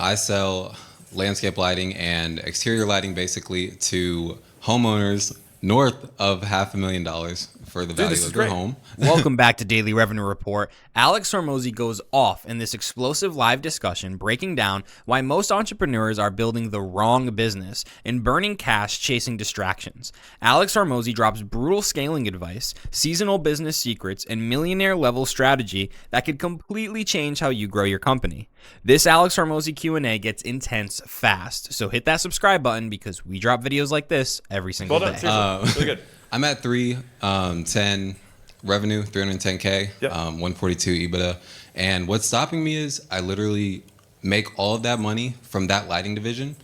I sell landscape lighting and exterior lighting basically to homeowners north of $500,000 for the value of their home. Welcome back to Daily Revenue Report. Alex Hormozi goes off in this explosive live discussion breaking down why most entrepreneurs are building the wrong business and burning cash chasing distractions. Alex Hormozi drops brutal scaling advice, seasonal business secrets, and millionaire-level strategy that could completely change how you grow your company. This Alex Hormozi Q&A gets intense fast, so hit that subscribe button because we drop videos like this every single day. Really good. I'm at 310 revenue, 310K, 142 EBITDA. And what's stopping me is I literally make all of that money from that lighting division,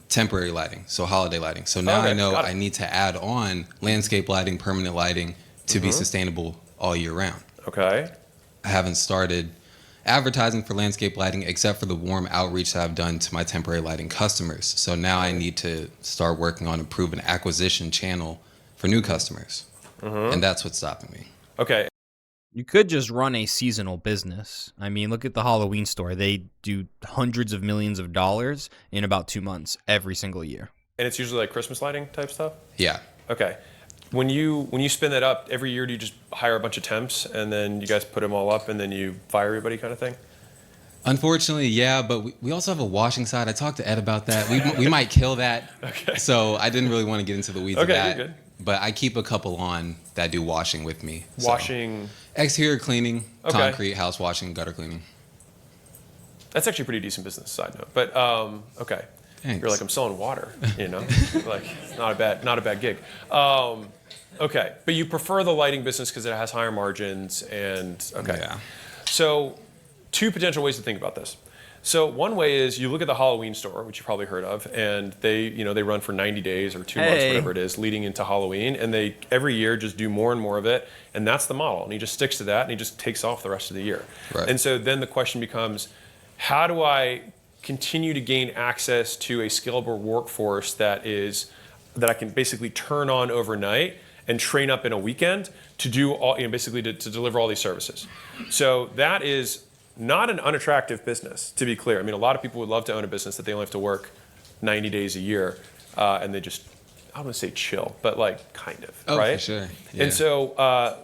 temporary lighting, so holiday lighting. So now I know I need to add on landscape lighting, permanent lighting to be sustainable all year round. Okay. I haven't started advertising for landscape lighting except for the warm outreach that I've done to my temporary lighting customers. So now I need to start working on a proven acquisition channel for new customers. And that's what's stopping me. Okay. You could just run a seasonal business. I mean, look at the Halloween store. They do hundreds of millions of dollars in about 2 months every single year. And it's usually like Christmas lighting type stuff? Yeah. Okay. When you spin that up every year, do you just hire a bunch of temps and then you guys put them all up and then you fire everybody kind of thing? Unfortunately, yeah, but we also have a washing side. I talked to Ed about that. We might kill that. Okay. So I didn't really want to get into the weeds of that. You're good. But I keep a couple on that do washing with me. Washing? So, exterior cleaning, concrete, house washing, gutter cleaning. That's actually a pretty decent business, side note. But, okay. Thanks. You're like, I'm selling water, you know? Like, not a bad gig. Okay, but you prefer the lighting business because it has higher margins and, okay. Yeah. So, two potential ways to think about this. So one way is you look at the Halloween store, which you probably heard of, and they run for 90 days or 2 months, whatever it is, leading into Halloween, and they every year just do more and more of it, and that's the model. And he just sticks to that, and he just takes off the rest of the year. Right. And so then the question becomes, how do I continue to gain access to a scalable workforce that I can basically turn on overnight and train up in a weekend to do all, basically to deliver all these services? So that is not an unattractive business, to be clear. I mean, a lot of people would love to own a business that they only have to work 90 days a year, and they just, I don't want to say chill, but like kind of, right? For sure. Yeah. And so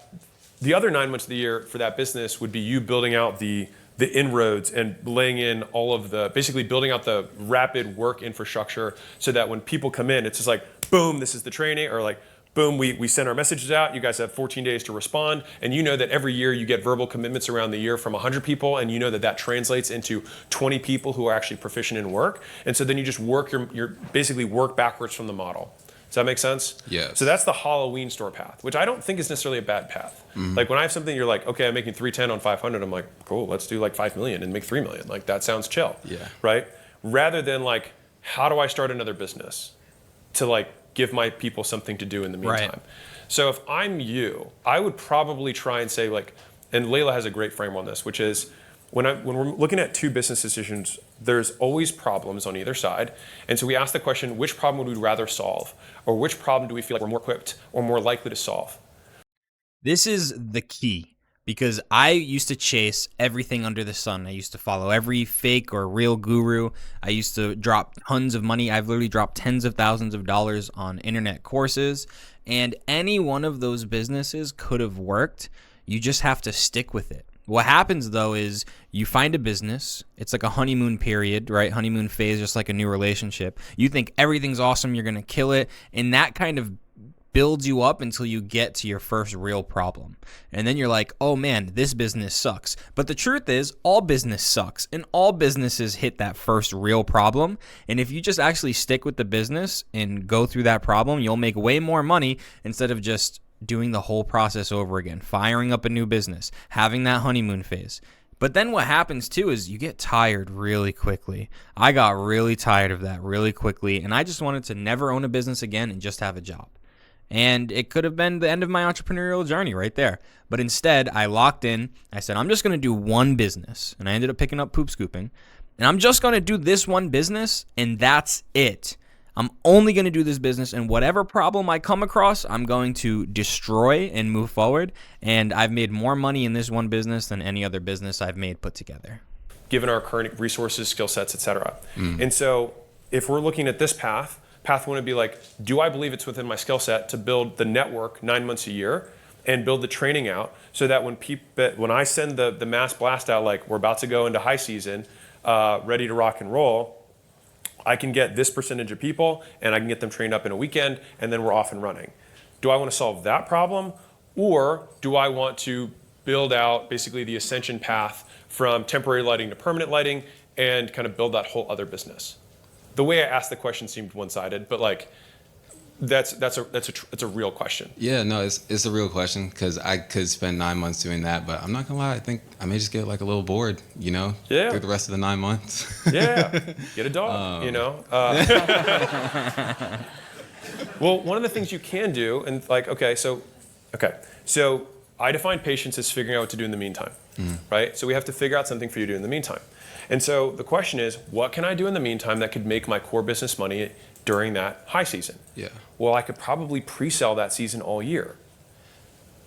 the other 9 months of the year for that business would be you building out the inroads and laying in all of basically building out the rapid work infrastructure so that when people come in, it's just like, boom, this is the training, or like, boom, we send our messages out. You guys have 14 days to respond. And you know that every year you get verbal commitments around the year from 100 people. And you know that translates into 20 people who are actually proficient in work. And so then you just work your basically work backwards from the model. Does that make sense? Yes. So that's the Halloween store path, which I don't think is necessarily a bad path. Like when I have something, you're like, okay, I'm making 310 on 500. I'm like, cool, let's do like 5 million and make 3 million. Like that sounds chill. Yeah. Right? Rather than like, how do I start another business to like give my people something to do in the meantime? Right. So if I'm you, I would probably try and say like, and Layla has a great frame on this, which is when we're looking at two business decisions, there's always problems on either side. And so we ask the question, which problem would we rather solve? Or which problem do we feel like we're more equipped or more likely to solve? This is the key. Because I used to chase everything under the sun. I used to follow every fake or real guru. I used to drop tons of money. I've literally dropped tens of thousands of dollars on internet courses. And any one of those businesses could have worked. You just have to stick with it. What happens, though, is you find a business. It's like a honeymoon period, right? Honeymoon phase, just like a new relationship. You think everything's awesome. You're going to kill it. And that kind of builds you up until you get to your first real problem. And then you're like, oh man, this business sucks. But the truth is, all business sucks. And all businesses hit that first real problem. And if you just actually stick with the business and go through that problem, you'll make way more money instead of just doing the whole process over again, firing up a new business, having that honeymoon phase. But then what happens too is you get tired really quickly. I got really tired of that really quickly. And I just wanted to never own a business again and just have a job. And it could have been the end of my entrepreneurial journey right there. But instead, I locked in. I said, I'm just going to do one business. And I ended up picking up poop scooping. And I'm just going to do this one business, and that's it. I'm only going to do this business, and whatever problem I come across, I'm going to destroy and move forward. And I've made more money in this one business than any other business I've made put together. given our current resources, skill sets, et cetera. And so if we're looking at this path one would be like, do I believe it's within my skill set to build the network 9 months a year and build the training out so that when I send the mass blast out, like we're about to go into high season, ready to rock and roll, I can get this percentage of people and I can get them trained up in a weekend and then we're off and running. Do I want to solve that problem, or do I want to build out basically the ascension path from temporary lighting to permanent lighting and kind of build that whole other business? The way I asked the question seemed one-sided, but like that's a real question. Yeah, no, it's a real question, because I could spend 9 months doing that, but I'm not gonna lie, I think I may just get like a little bored, you know, through the rest of the 9 months. Yeah, get a dog, you know. Well, one of the things you can do, and like, so I define patience as figuring out what to do in the meantime, right? So we have to figure out something for you to do in the meantime. And so the question is, what can I do in the meantime that could make my core business money during that high season? Yeah. Well, I could probably pre-sell that season all year.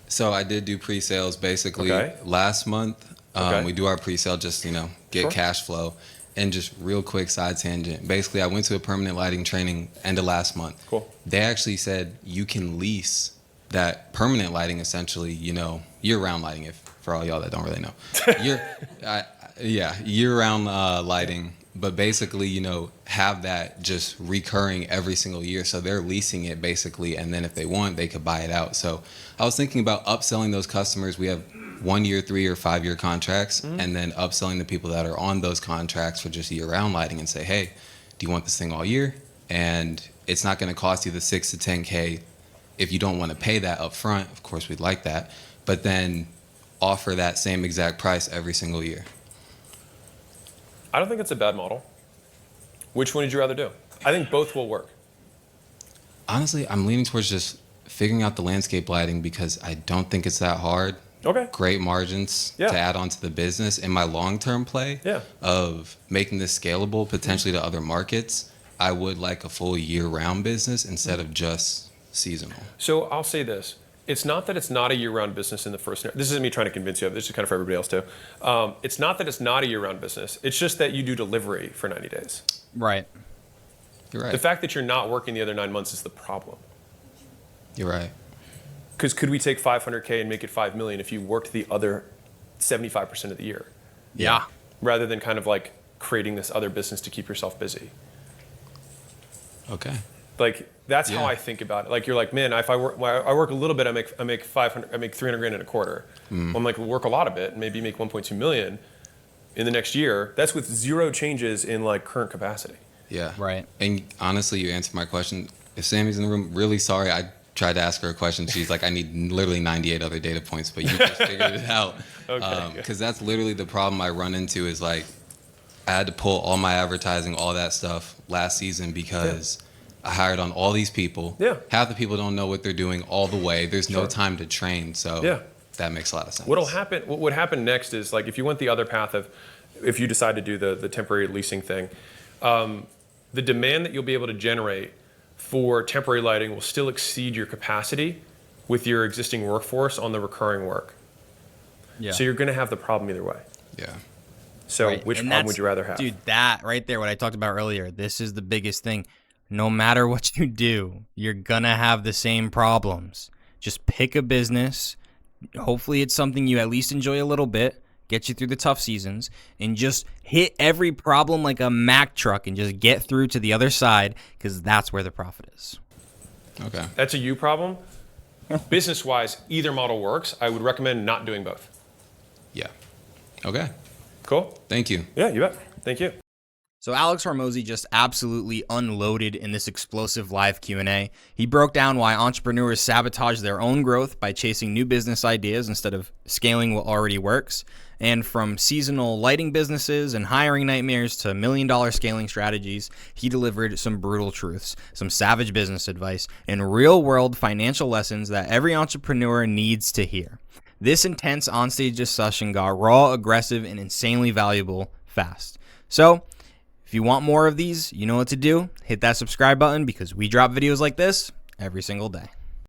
So I did do pre-sales basically last month. We do our pre-sale just, get cash flow. And just real quick side tangent. Basically, I went to a permanent lighting training end of last month. Cool. They actually said you can lease that permanent lighting, essentially, year-round lighting, for all y'all that don't really know. Year-round lighting, but basically, have that just recurring every single year. So they're leasing it basically, and then if they want, they could buy it out. So I was thinking about upselling those customers. We have 1 year, 3 year, 5 year contracts, and then upselling the people that are on those contracts for just year-round lighting and say, hey, do you want this thing all year? And it's not going to cost you the $6 to $10K if you don't want to pay that up front. Of course, we'd like that, but then offer that same exact price every single year. I don't think it's a bad model. Which one would you rather do? I think both will work. Honestly, I'm leaning towards just figuring out the landscape lighting, because I don't think it's that hard. Okay. Great margins to add on to the business. In my long-term play of making this scalable potentially to other markets, I would like a full year-round business instead of just seasonal. So I'll say this. It's not that it's not a year-round business in the first. This isn't me trying to convince you of. This is kind of for everybody else too. It's not that it's not a year-round business. It's just that you do delivery for 90 days. Right. You're right. The fact that you're not working the other 9 months is the problem. You're right. Because could we take 500K and make it 5 million if you worked the other 75% of the year? Yeah. Rather than kind of like creating this other business to keep yourself busy. Okay. Like that's how I think about it. Like you're like, man, if I work a little bit, I make 300 grand in a quarter. Well, I'm like, we'll work a lot of it, and maybe make 1.2 million in the next year. That's with zero changes in like current capacity. Yeah. Right. And honestly, you answered my question. If Sammy's in the room, really sorry. I tried to ask her a question. She's like, I need literally 98 other data points, but you just figured it out. Okay. Because that's literally the problem I run into is like, I had to pull all my advertising, all that stuff last season because I hired on all these people. Yeah. Half the people don't know what they're doing all the way. There's no time to train. So that makes a lot of sense. What would happen next is like if you went the other path of, if you decide to do the temporary leasing thing, the demand that you'll be able to generate for temporary lighting will still exceed your capacity with your existing workforce on the recurring work. Yeah. So you're going to have the problem either way. Yeah. So which problem would you rather have? Dude, that right there, what I talked about earlier, this is the biggest thing. No matter what you do, you're going to have the same problems. Just pick a business. Hopefully it's something you at least enjoy a little bit, get you through the tough seasons, and just hit every problem like a Mack truck and just get through to the other side, because that's where the profit is. Okay. That's a you problem. Business-wise, either model works. I would recommend not doing both. Yeah. Okay. Cool. Thank you. Yeah, you bet. Thank you. So Alex Hormozi just absolutely unloaded in this explosive live Q&A. He broke down why entrepreneurs sabotage their own growth by chasing new business ideas instead of scaling what already works. And from seasonal lighting businesses and hiring nightmares to $1 million scaling strategies, he delivered some brutal truths, some savage business advice, and real-world financial lessons that every entrepreneur needs to hear. This intense onstage discussion got raw, aggressive, and insanely valuable fast. So, if you want more of these, you know what to do. Hit that subscribe button because we drop videos like this every single day.